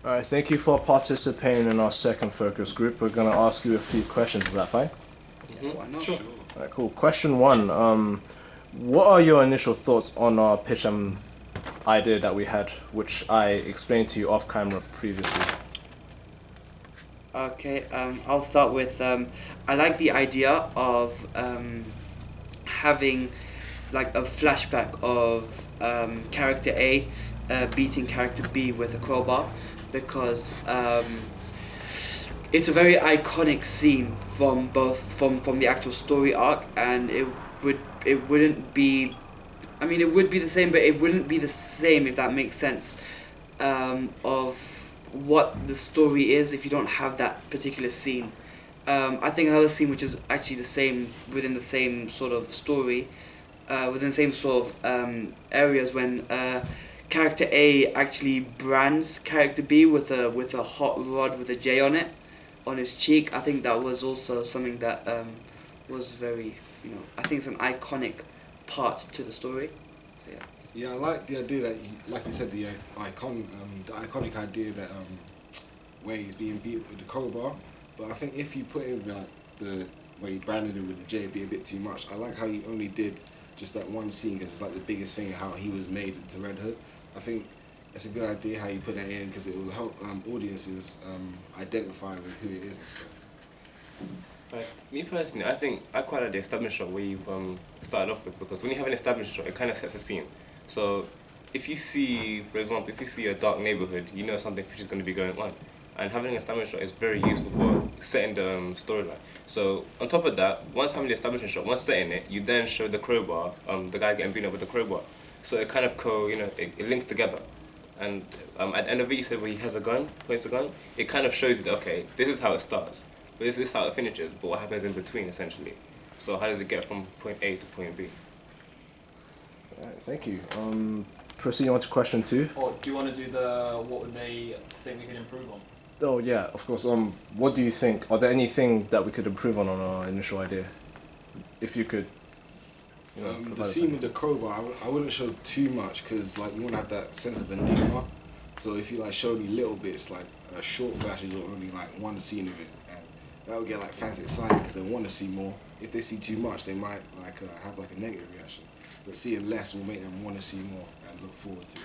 All right, thank you for participating in our second focus group. We're going to ask you a few questions. Is that fine? Yeah, why not? Sure. All right, cool. Question one. What are your initial thoughts on our pitch and idea that we had, which I explained to you off camera previously? Okay, I'll start with I like the idea of having like a flashback of character A beating character B with a crowbar, because it's a very iconic scene from from the actual story arc, and it wouldn't be, I mean, it would be the same, but it wouldn't be the same, if that makes sense, of what the story is if you don't have that particular scene. I think another scene which is actually the same within the same sort of story, within the same sort of areas, when character A actually brands character B with a hot rod with a J on it, on his cheek. I think that was also something that was very, I think it's an iconic part to the story. So yeah. Yeah, I like the idea that, like you said, the iconic idea that where he's being beat with the crowbar. But I think if you put in like the where he branded it with the J, it'd be a bit too much. I like how you only did just that one scene, because it's like the biggest thing, how he was made into Red Hood. I think it's a good idea how you put that in, because it will help audiences identify with who it is and stuff. Right. Me personally, I think I quite like the establishment shot where you started off with, because when you have an establishment shot, it kind of sets a scene. So if you see, for example, if you see a dark neighborhood, you know something fishy is going to be going on. And having an establishment shot is very useful for setting the storyline. So on top of that, once having the establishment shot, once setting it, you then show the crowbar, the guy getting beaten up with the crowbar. So it kind of it links together. And at the end of it, you said where he has a gun, points a gun, it kind of shows you that, okay, this is how it starts, but this is how it finishes, but what happens in between, essentially. So how does it get from point A to point B? All right, thank you. Proceeding on to question two. Or do you want to do the what would they think we could improve on? Oh yeah, of course. What do you think? Are there anything that we could improve on our initial idea? If you could. The scene with the crowbar, I wouldn't show too much, because like you want to have that sense of enigma. So if you like show me little bits, like short flashes, or only like one scene of it, and that would get like fans excited because they want to see more. If they see too much, they might like have like a negative reaction. But seeing less will make them want to see more and look forward to it.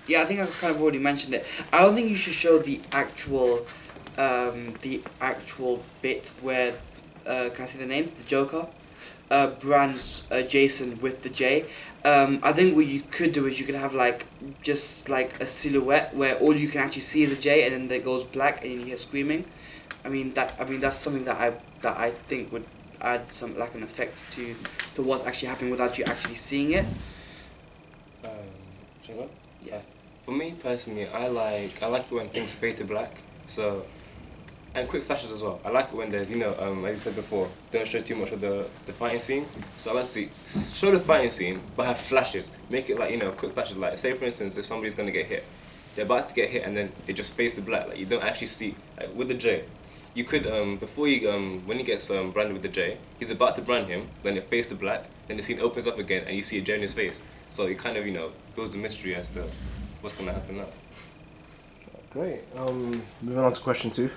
Yeah, I think I've kind of already mentioned it. I don't think you should show the actual bit where, can I see the names? The Joker brands Jason with the J. I think what you could do is you could have like just like a silhouette where all you can actually see is a J, and then it goes black and you hear screaming. I mean that's something that I think would add some like an effect to what's actually happening without you actually seeing it. Shall I go? Yeah. For me personally, I like it when things fade to black. So, and quick flashes as well. I like it when there's, as you said before, don't show too much of the fighting scene. So I like to see, show the fighting scene, but have flashes. Make it like, quick flashes. Like, say for instance, if somebody's gonna get hit, they're about to get hit, and then it just fades to black. Like you don't actually see. Like with the J, you could before when he gets branded with the J, he's about to brand him. Then it fades to black. Then the scene opens up again, and you see a J in his face. So it kind of builds a mystery as to what's gonna happen now. Great. Moving on to question two.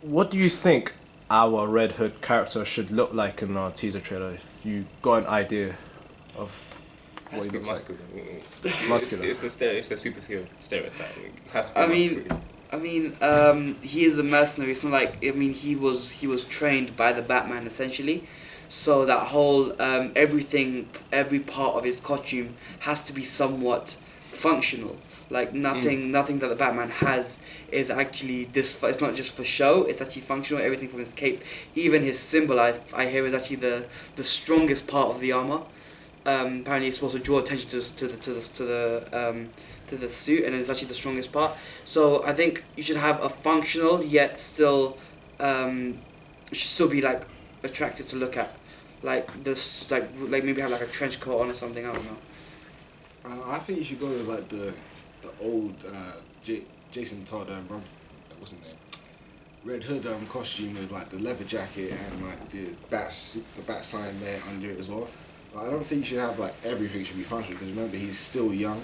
What do you think our Red Hood character should look like in our teaser trailer? If you got an idea of what he looks muscular. like. Muscular. It's a superhero stereotype. It has to be muscular. He is a mercenary. It's not like, he was trained by the Batman essentially. So that whole every part of his costume has to be somewhat functional. Like nothing that the Batman has is actually this. It's not just for show. It's actually functional. Everything from his cape, even his symbol, I hear is actually the strongest part of the armor. Apparently, it's supposed to draw attention to the suit, and it's actually the strongest part. So I think you should have a functional yet still, it should still be like attractive to look at, like this, like maybe have like a trench coat on or something. I don't know. I think you should go with like the old Jason Todd what's his name? Red Hood costume with like the leather jacket and like the bat sign there under it as well. I don't think you should have like everything should be functional because remember he's still young,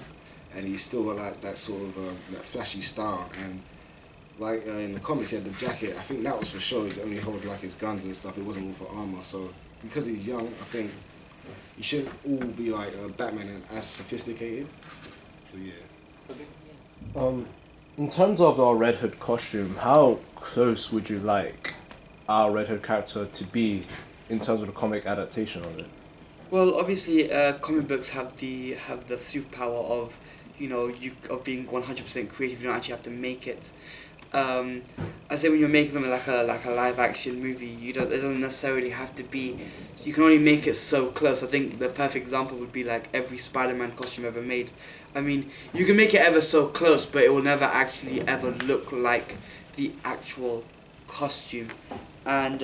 and he's still got like that sort of that flashy style. And like in the comics, he had the jacket. I think that was for show. He only held like his guns and stuff. It wasn't all for armor. So because he's young, I think he shouldn't all be like Batman and as sophisticated. So yeah. In terms of our Red Hood costume, how close would you like our Red Hood character to be in terms of the comic adaptation of it? Well, obviously, comic books have the superpower of, of being 100% creative. You don't actually have to make it. I say when you're making something like a live action movie, it doesn't necessarily have to be. You can only make it so close. I think the perfect example would be like every Spider-Man costume ever made. I mean, you can make it ever so close, but it will never actually ever look like the actual costume. And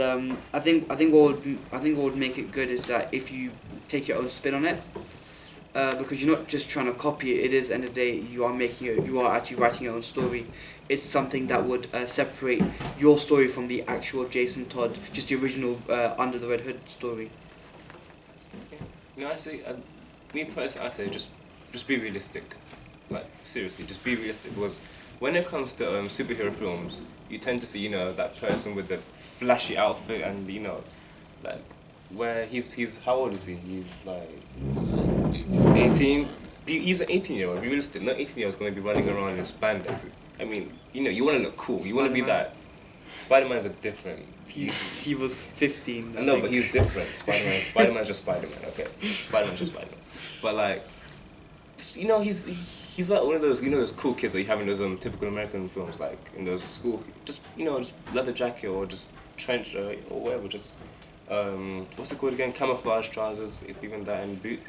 I think what would make it good is that if you take your own spin on it, because you're not just trying to copy it. It is, end of the day, you are actually writing your own story. It's something that would separate your story from the actual Jason Todd, just the original Under the Red Hood story. No, I say, me personally, I say just be realistic. Like seriously, just be realistic because when it comes to superhero films, you tend to see that person with the flashy outfit and like where he's how old is he? He's like 18. He's an 18-year-old. Be realistic. No 18-year-old's gonna be running around in spandex. I mean, you want to look cool. You want to be that. Spider-Man's a different. He was 15. I know, but he's different. Spider-Man's just Spider-Man. Okay, Spider-Man's just Spider-Man. But like, he's like one of those those cool kids that you have in those typical American films, like in those school. Just just leather jacket or just trench or whatever. Just what's it called again? Camouflage trousers, if even that, and boots.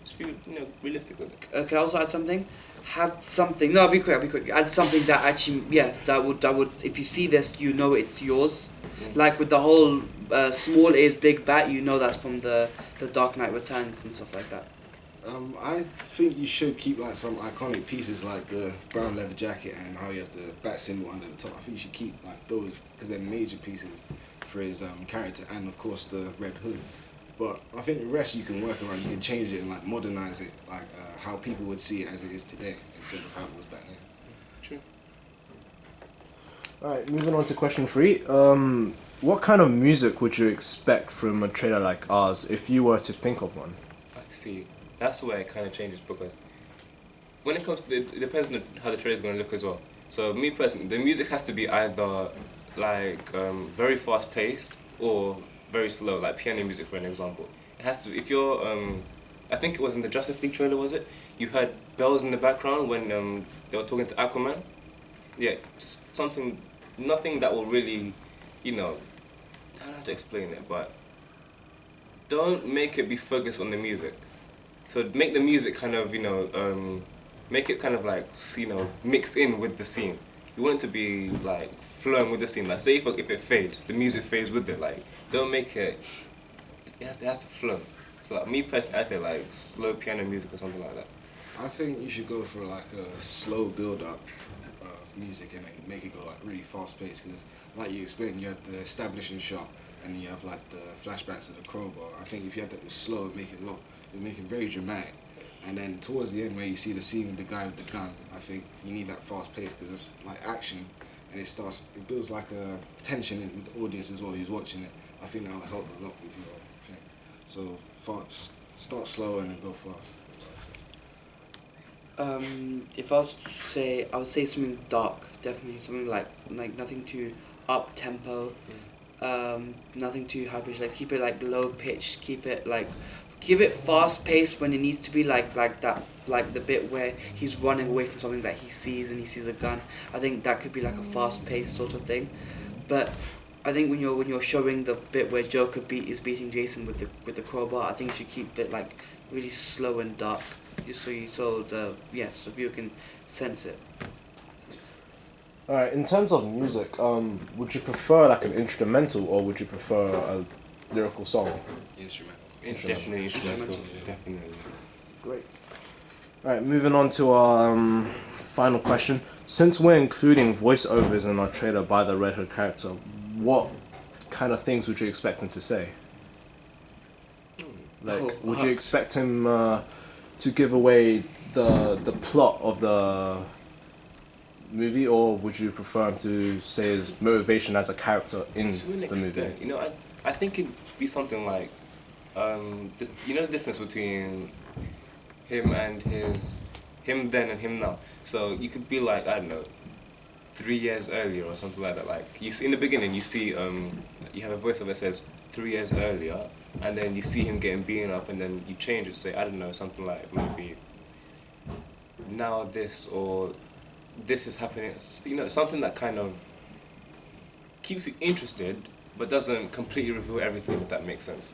Just be realistic with it. Can I also add something? Have something. No, I'll be quick. Add something that actually, that would. If you see this, it's yours. Like with the whole small is big bat, that's from the Dark Knight Returns and stuff like that. I think you should keep like some iconic pieces like the brown leather jacket and how he has the bat symbol under the top. I think you should keep like those because they're major pieces for his character and of course the Red Hood. But I think the rest you can work around. You can change it and like modernize it, like how people would see it as it is today instead of how it was back then. True. All right, moving on to question 3. What kind of music would you expect from a trailer like ours if you were to think of one? I see. That's where it kind of changes because when it comes to it depends on how the trailer is going to look as well. So me personally, the music has to be either like very fast paced or very slow, like piano music for an example. It has to. If you're, I think it was in the Justice League trailer, was it? You heard bells in the background when they were talking to Aquaman. Yeah, nothing that will really, I don't know how to explain it, but don't make it be focused on the music. So make the music kind of, make it kind of like, mix in with the scene. You want it to be like flowing with the scene. Like say if it fades, the music fades with it. Like don't make it. It has to flow. So like me personally, I say like slow piano music or something like that. I think you should go for like a slow build up of music and make it go like really fast paced. Because like you explained, you had the establishing shot and then you have like the flashbacks of the crowbar. I think if you had that slow, make it very dramatic. And then towards the end where you see the scene with the guy with the gun, I think you need that fast pace because it's like action and it builds like a tension with the audience as well who's watching it. I think that'll help a lot with your thing. So start slow and then go fast. If I was to say, I would say something dark, definitely something like nothing too up tempo, nothing too high pitched. Like keep it like low pitched, keep it fast paced when it needs to be like that, like the bit where he's running away from something that he sees and he sees a gun. I think that could be like a fast paced sort of thing, but I think when you're showing the bit where Joker is beating Jason with the crowbar, I think you should keep it like really slow and dark, just so the viewer can sense it. All right, in terms of music, would you prefer like an instrumental or would you prefer a lyrical song? Instrumental. Definitely instrumental. Definitely. Great. All right, moving on to our final question. Since we're including voiceovers in our trailer by the Red Hood character, what kind of things would you expect them to say? Like, Oh, would you expect him to give away the plot of the movie, or would you prefer him to say his motivation as a character in To an the movie? extent, you know, I think it'd be something like, you know, the difference between him and him then and him now. So you could be like, I don't know, 3 years earlier or something like that. Like you see in the beginning, you see you have a voiceover that says 3 years earlier, and then you see him getting beaten up, and then you change it, say, I don't know, something like maybe now this, or this is happening. You know, something that kind of keeps you interested but doesn't completely reveal everything, if that makes sense.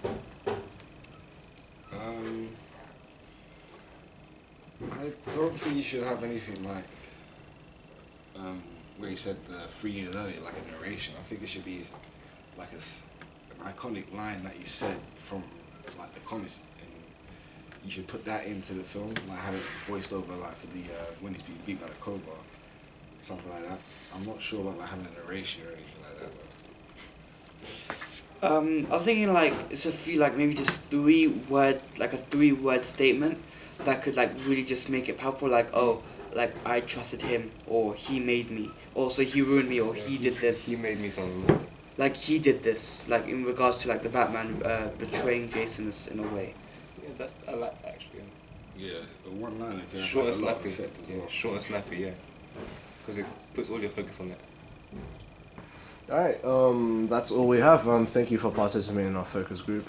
I don't think you should have anything like where you said 3 years earlier, like a narration. I think it should be like an iconic line that you said from like the comics, and you should put that into the film, like have it voiced over, like for the when he's being beat by the crowbar, something like that. I'm not sure about like having a narration or anything like that. But I was thinking like it's a few like maybe just 3-word statement that could like really just make it powerful. Like, oh, like I trusted him, or he made me, or so he ruined me, or he did this. He made me sound nice. Like he did this. Like in regards to like the Batman betraying Jason in a way. Yeah, I like that actually. yeah, the one liner can have Short like, and a lot of snappy. effect as Yeah, well. short and snappy, yeah. Because it puts all your focus on it. All right, that's all we have. Thank you for participating in our focus group.